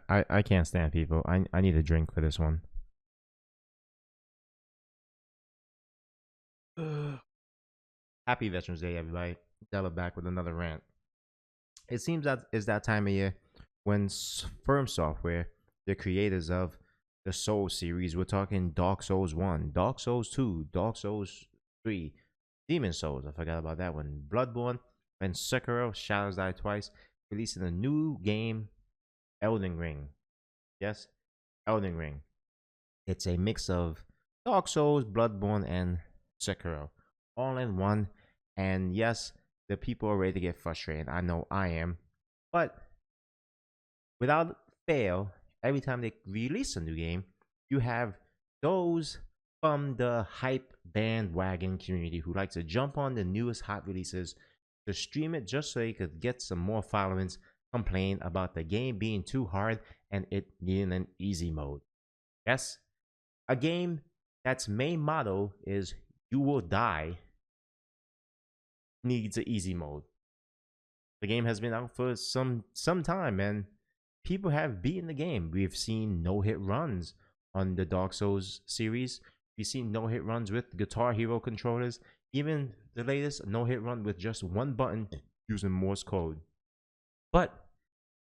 I can't stand people. I need a drink for this one. Happy Veterans Day, everybody. Della back with another rant. It seems that it's that time of year when Firm Software, the creators of the Soul series, we're talking Dark Souls 1, Dark Souls 2, Dark Souls 3, Demon Souls, I forgot about that one, Bloodborne, and Sekiro, Shadows Die Twice, releasing a new game, Elden Ring. Yes, Elden Ring. It's a mix of Dark Souls, Bloodborne, and Sekiro, all in one. And yes, the people are ready to get frustrated. I know I am. But without fail, every time they release a new game, you have those from the hype bandwagon community who like to jump on the newest hot releases to stream it just so they could get some more followings, complain about the game being too hard and it needing an easy mode. Yes, a game that's main motto is you will die needs an easy mode. The game has been out for some time, and people have beaten the game. We've seen no hit runs on the Dark Souls series. We've seen no hit runs with Guitar Hero controllers. Even the latest no hit run with just one button using Morse code. But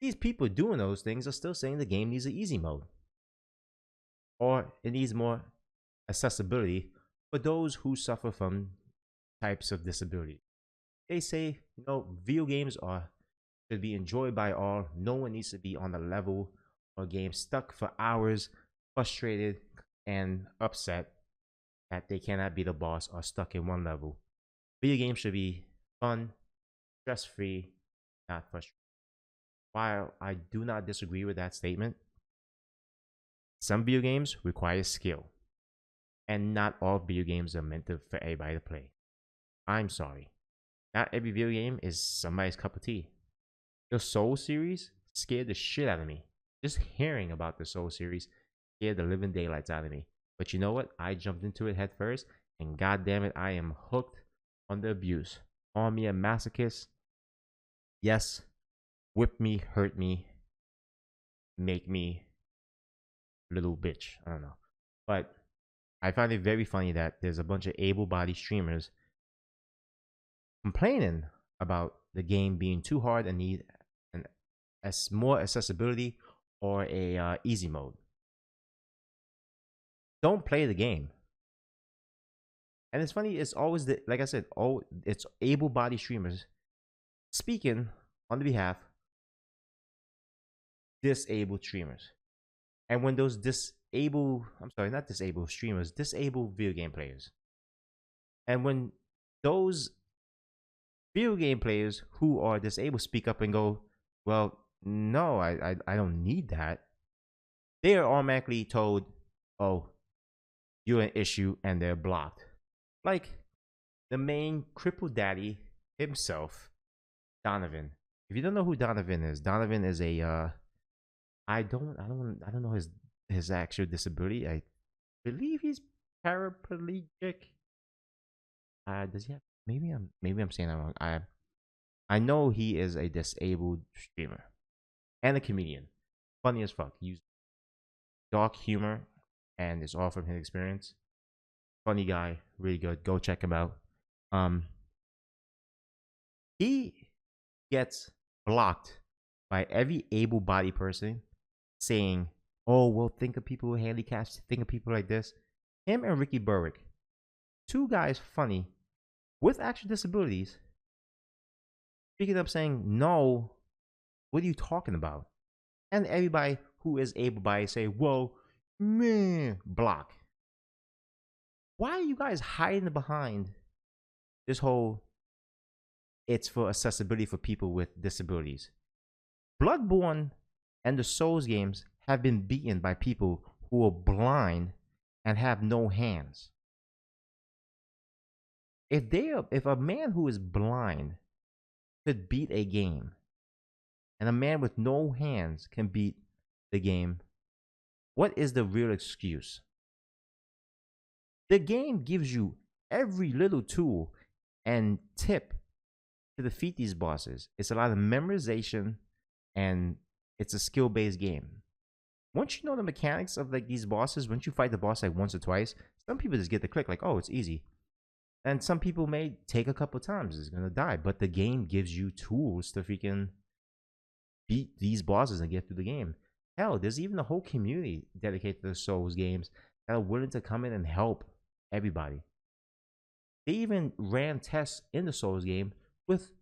these people doing those things are still saying the game needs an easy mode, or it needs more accessibility for those who suffer from types of disability. They say, video games are should be enjoyed by all. No one needs to be on a level or game stuck for hours, frustrated and upset that they cannot be the boss or stuck in one level. Video games should be fun, stress free, not frustrating. While I do not disagree with that statement, some video games require skill, and not all video games are meant for everybody to play. I'm sorry. Not every video game is somebody's cup of tea. The Soul series scared the shit out of me. Just hearing about the Soul series scared the living daylights out of me. But you know what? I jumped into it head first, and god damn it, I am hooked on the abuse. Call me a masochist. Yes, whip me, hurt me, make me little bitch. I don't know. But I find it very funny that there's a bunch of able-bodied streamers complaining about the game being too hard and need an more accessibility or a easy mode. Don't play the game. And it's funny, it's always like I said, it's able-bodied streamers speaking on the behalf disabled streamers. And when those disabled video game players. And when those video game players who are disabled speak up and go, well, no, I don't need that, they are automatically told, oh, you're an issue, and they're blocked. Like the main crippled daddy himself, Donovan. If you don't know who Donovan is a I don't know his actual disability. I believe he's paraplegic. Does he have? Maybe I'm saying that wrong. I know he is a disabled streamer and a comedian. Funny as fuck. He uses dark humor, and it's all from his experience. Funny guy, really good. Go check him out. He gets blocked by every able-bodied person saying, "Oh, well, think of people with handicaps. Think of people like this." Him and Ricky Berwick, two guys funny with actual disabilities, speaking up saying, "No, what are you talking about?" And everybody who is able-bodied say, "Whoa, man, block." Why are you guys hiding behind this whole it's for accessibility for people with disabilities? Bloodborne and the Souls games have been beaten by people who are blind and have no hands. If a man who is blind could beat a game, and a man with no hands can beat the game, what is the real excuse? The game gives you every little tool and tip to defeat these bosses. It's a lot of memorization and It's a skill-based game. Once you know the mechanics of like these bosses, once you fight the boss like once or twice, some people just get the click like, oh, it's easy. And some people may take a couple times, it's gonna die. But the game gives you tools to freaking beat these bosses and get through the game. Hell, there's even a whole community dedicated to the Souls games that are willing to come in and help everybody. They even ran tests in the Souls game with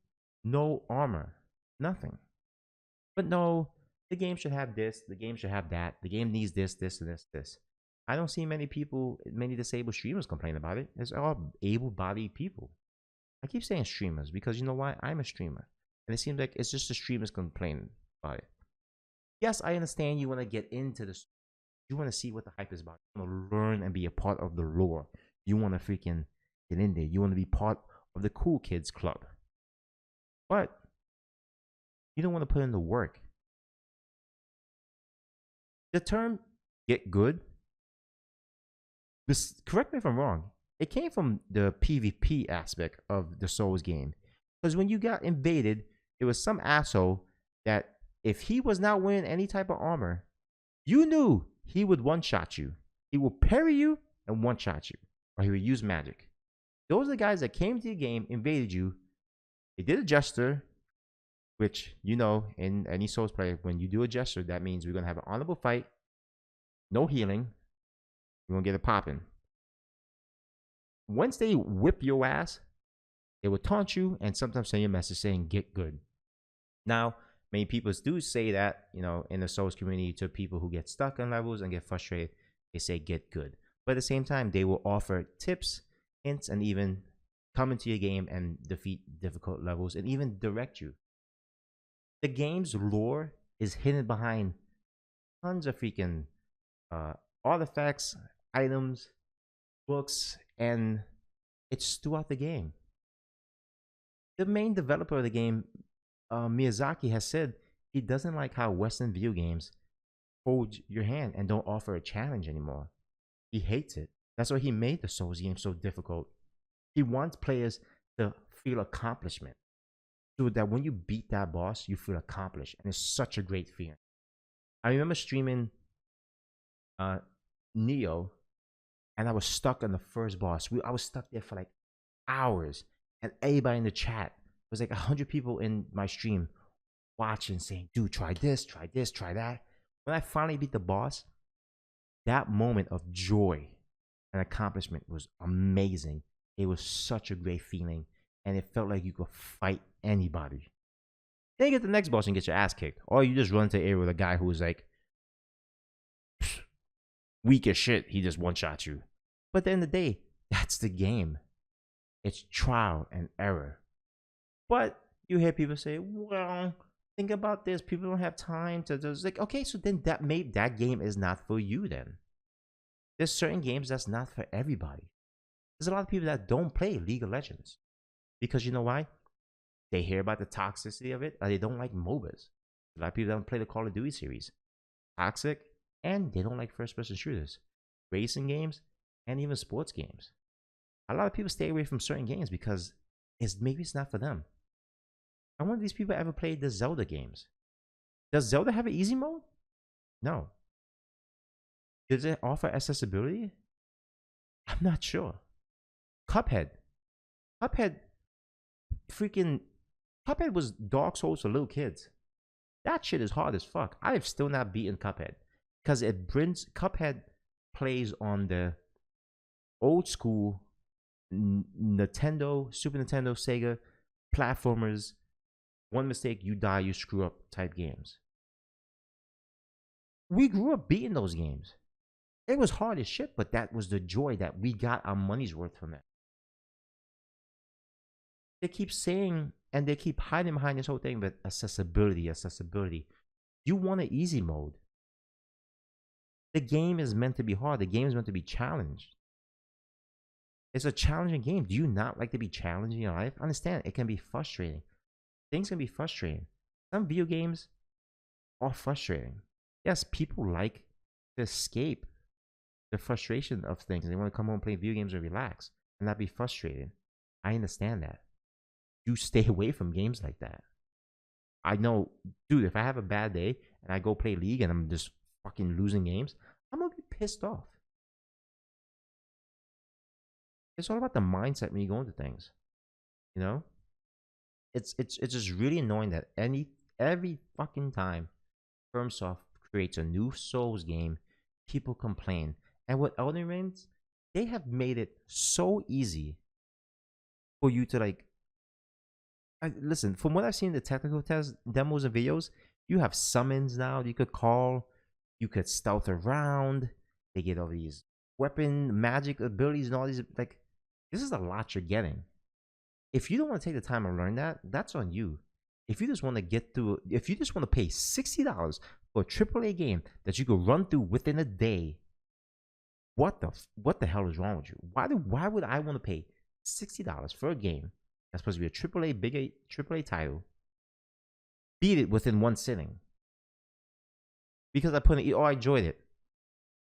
no armor, nothing. But no, the game should have this, the game should have that, the game needs this, this, and this. I don't see many people, many disabled streamers complain about it. It's all able-bodied people. I keep saying streamers because you know why? I'm a streamer. And it seems like it's just the streamers complaining about it. Yes, I understand you want to get into this. You want to see what the hype is about. You want to learn and be a part of the lore. You want to freaking get in there. You want to be part of the cool kids club. But you don't want to put in the work. The term get good, this, correct me if I'm wrong, it came from the PvP aspect of the Souls game. Because when you got invaded, it was some asshole that if he was not wearing any type of armor, you knew he would one-shot you. He will parry you and one-shot you. Or he would use magic. Those are the guys that came to the game, invaded you. They did a gesture, which, you know, in any Souls player, when you do a gesture, that means we're going to have an honorable fight. No healing. We're going to get it popping. Once they whip your ass, they will taunt you and sometimes send you a message saying, get good. Now, many people do say that, you know, in the Souls community to people who get stuck on levels and get frustrated, they say get good. But at the same time, they will offer tips, hints, and even come into your game and defeat difficult levels and even direct you. The game's lore is hidden behind tons of freaking artifacts, items, books, and it's throughout the game. The main developer of the game, Miyazaki, has said he doesn't like how Western video games hold your hand and don't offer a challenge anymore. He hates it. That's why he made the Souls game so difficult. He wants players to feel accomplishment, so that when you beat that boss, you feel accomplished, and it's such a great feeling. I remember streaming Neo, and I was stuck on the first boss. I was stuck there for like hours, and everybody in the chat was like 100 people in my stream watching, saying, "Dude, try this, try this, try that." When I finally beat the boss, that moment of joy and accomplishment was amazing. It was such a great feeling, and it felt like you could fight anybody. Then you get the next boss and get your ass kicked, or you just run into the area with a guy who was like weak as shit. He just one-shot you. But at the end of the day, that's the game. It's trial and error. But you hear people say, well, think about this. People don't have time to just like, okay, so then that game is not for you then. There's certain games that's not for everybody. There's a lot of people that don't play League of Legends. Because you know why? They hear about the toxicity of it, or they don't like MOBAs. A lot of people don't play the Call of Duty series. Toxic, and they don't like first-person shooters. Racing games, and even sports games. A lot of people stay away from certain games because maybe it's not for them. I wonder if these people ever played the Zelda games. Does Zelda have an easy mode? No. Does it offer accessibility? I'm not sure. Cuphead was Dark Souls for little kids. That shit is hard as fuck. I have still not beaten Cuphead because Cuphead plays on the old school Nintendo, Super Nintendo, Sega platformers. One mistake, you die, you screw up type games. We grew up beating those games. It was hard as shit, but that was the joy that we got our money's worth from it. They keep saying, and they keep hiding behind this whole thing, but accessibility. You want an easy mode. The game is meant to be hard. The game is meant to be challenged. It's a challenging game. Do you not like to be challenged in your life? Understand, it can be frustrating. Things can be frustrating. Some video games are frustrating. Yes, people like to escape the frustration of things. They want to come home and play video games and relax and not be frustrated. I understand that. You stay away from games like that. I know, dude, if I have a bad day and I go play League and I'm just fucking losing games, I'm gonna be pissed off. It's all about the mindset when you go into things. You know, it's just really annoying that every fucking time FromSoft creates a new Souls game, people complain. And with Elden Rings, they have made it so easy for you to like. Listen, from what I've seen, the technical test demos and videos, you have summons now that you could call. You could stealth around. They get all these weapon magic abilities and all these like. This is a lot you're getting. If you don't want to take the time to learn that, that's on you. If you just want to get through, if you just want to pay $60 for a AAA game that you could run through within a day, what the hell is wrong with you? Why would I want to pay $60 for a game that's supposed to be a AAA title, beat it within one sitting because I put in, I enjoyed it?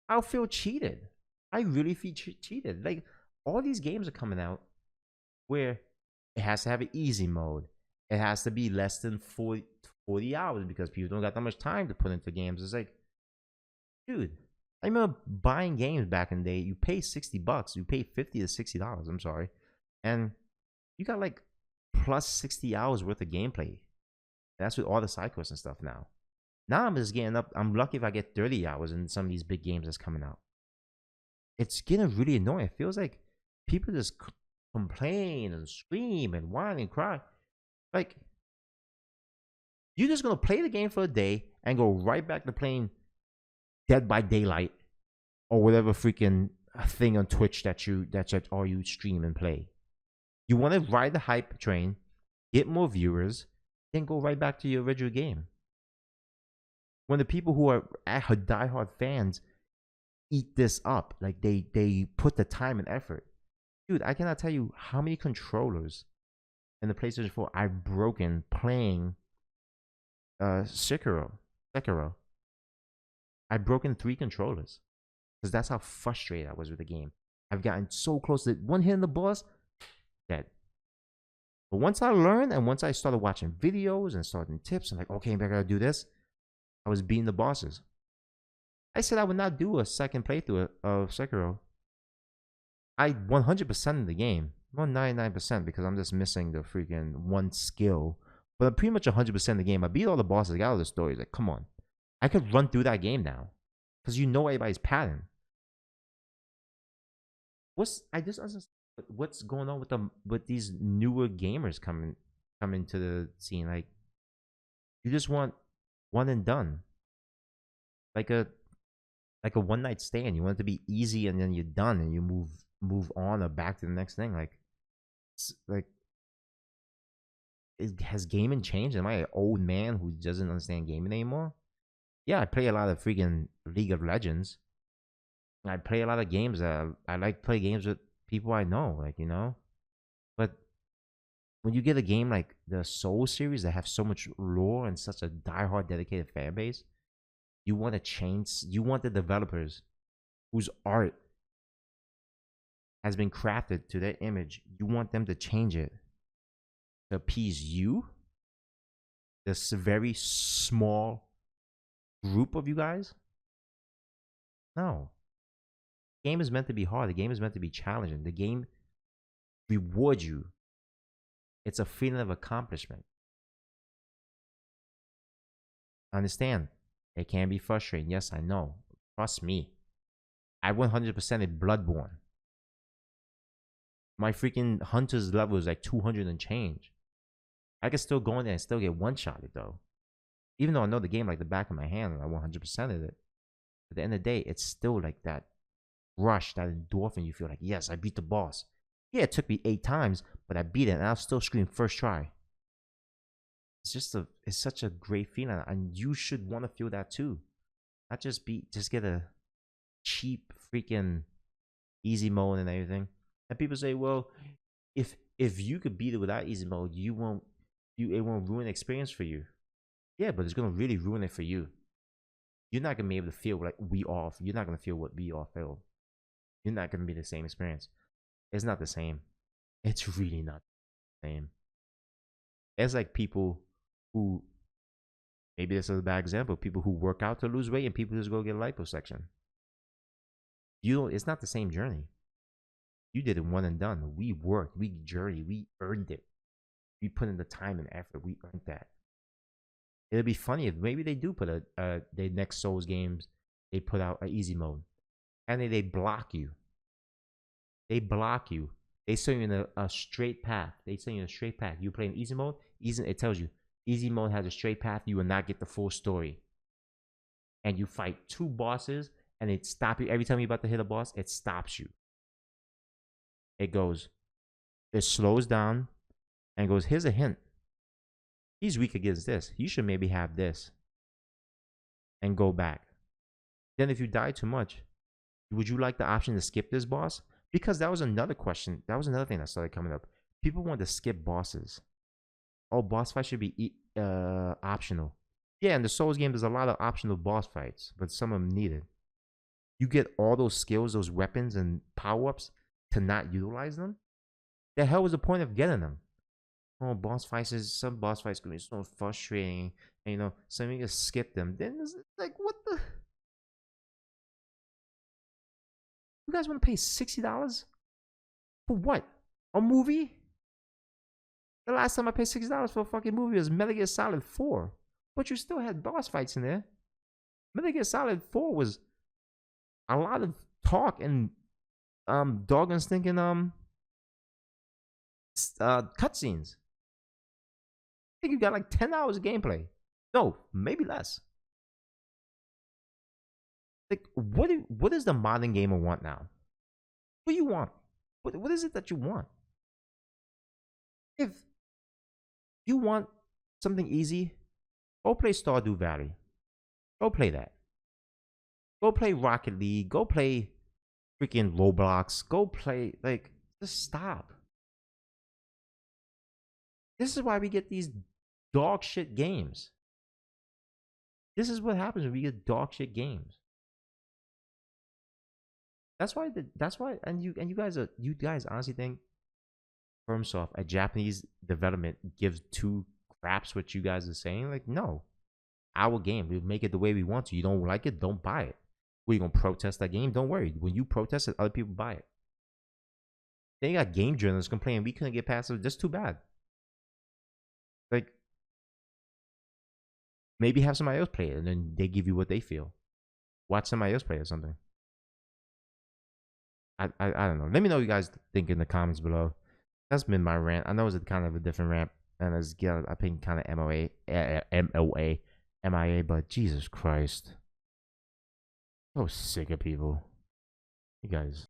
I'll feel cheated. I really feel cheated. Like all these games are coming out where it has to have an easy mode. It has to be less than 40 hours because people don't got that much time to put into games. It's like, dude, I remember buying games back in the day. You pay $60, you pay $50 to $60. I'm sorry, and you got like plus 60 hours worth of gameplay. That's with all the side quests and stuff now. Now I'm just getting up. I'm lucky if I get 30 hours in some of these big games that's coming out. It's getting really annoying. It feels like people just complain and scream and whine and cry. Like, you're just gonna play the game for a day and go right back to playing Dead by Daylight or whatever freaking thing on Twitch that you stream and play. You want to ride the hype train, get more viewers, then go right back to your original game. When the people who are diehard fans eat this up, like they put the time and effort. Dude, I cannot tell you how many controllers in the PlayStation 4 I've broken playing Sekiro. I've broken 3 controllers because that's how frustrated I was with the game. I've gotten so close to one hit in the boss, dead. But once I learned and once I started watching videos and starting tips, I'm like, okay, I gotta do this. I was beating the bosses. I said I would not do a second playthrough of Sekiro. I 100% of the game, 199% because I'm just missing the freaking one skill. But pretty much 100% of the game. I beat all the bosses, I got all the stories. Like, come on. I could run through that game now. Because you know everybody's pattern. I just understand what's going on with these newer gamers coming to the scene. Like, you just want one and done. Like a one night stand. You want it to be easy and then you're done and you move on or back to the next thing. Like has gaming changed? Am I an old man who doesn't understand gaming anymore? Yeah, I play a lot of freaking League of Legends. I play a lot of games. I like play games with people I know, like, you know. But when you get a game like the Soul series that have so much lore and such a diehard dedicated fan base, you want to change. You want the developers whose art has been crafted to their image. You want them to change it to appease you, this very small group of you guys. No. The game is meant to be hard. The game is meant to be challenging. The game rewards you. It's a feeling of accomplishment. I understand. It can be frustrating. Yes, I know. Trust me. I 100%ed Bloodborne. My freaking hunter's level is like 200 and change. I can still go in there and still get one-shotted though. Even though I know the game like the back of my hand and I 100%ed it. At the end of the day, it's still like that rush, that endorphin. You feel like, yes, I beat the boss. Yeah, it took me 8 times, but I beat it and I'll still scream first try. It's such a great feeling, and you should want to feel that too. Not just get a cheap freaking easy mode and everything. And people say, well, if you could beat it without easy mode, it won't ruin the experience for you. Yeah, but it's gonna really ruin it for you. You're not gonna be able to feel like you're not gonna feel what we all feel. You're not gonna be the same experience. It's not the same. It's really not the same. It's like people who Maybe this is a bad example. People who work out to lose weight and people who just go get liposuction. It's not the same journey. You did it one and done. We worked, we journeyed, we earned it. We put in the time and effort. We earned that. It'd be funny if maybe they do put the next Souls games, they put out an easy mode, and they block you. They block you. They send you in a straight path. They send you in a straight path. You play in easy mode. It tells you easy mode has a straight path. You will not get the full story. And you fight 2 bosses, and it stops you every time you're about to hit a boss. It stops you. It slows down, and goes. Here's a hint. He's weak against this. You should maybe have this, and go back. Then if you die too much, would you like the option to skip this boss? Because that was another question. That was another thing that started coming up. People want to skip bosses. Oh, boss fights should be optional. Yeah, in the Souls game, there's a lot of optional boss fights, but some of them needed. You get all those skills, those weapons, and power-ups to not utilize them? The hell was the point of getting them? Oh, some boss fights can be so frustrating. And, some you just skip them. Then it's like, what the? You guys want to pay $60 for what? A movie? The last time I paid $60 for a fucking movie was Metal Gear Solid 4. But you still had boss fights in there. Metal Gear Solid 4 was a lot of talk and dog and stinking cutscenes. I think you got like 10 hours of gameplay. No, maybe less. Like, what does the modern gamer want now? What do you want? What is it that you want? If you want something easy, go play Stardew Valley. Go play that. Go play Rocket League. Go play freaking Roblox. Go play, just stop. This is why we get these dog shit games. This is what happens when we get dog shit games. That's why, and you guys honestly think FromSoft, a Japanese development, gives 2 craps what you guys are saying? Like, no. Our game, we make it the way we want to. You don't like it, don't buy it. Are you gonna protest that game? Don't worry. When you protest it, other people buy it. Then you got game journalists complaining we couldn't get past it. That's too bad. Like, maybe have somebody else play it, and then they give you what they feel. Watch somebody else play it or something. I don't know. Let me know what you guys think in the comments below. That's been my rant. I know it's kind of a different rant, and it's I think kind of MIA, but Jesus Christ, so sick of people. You guys.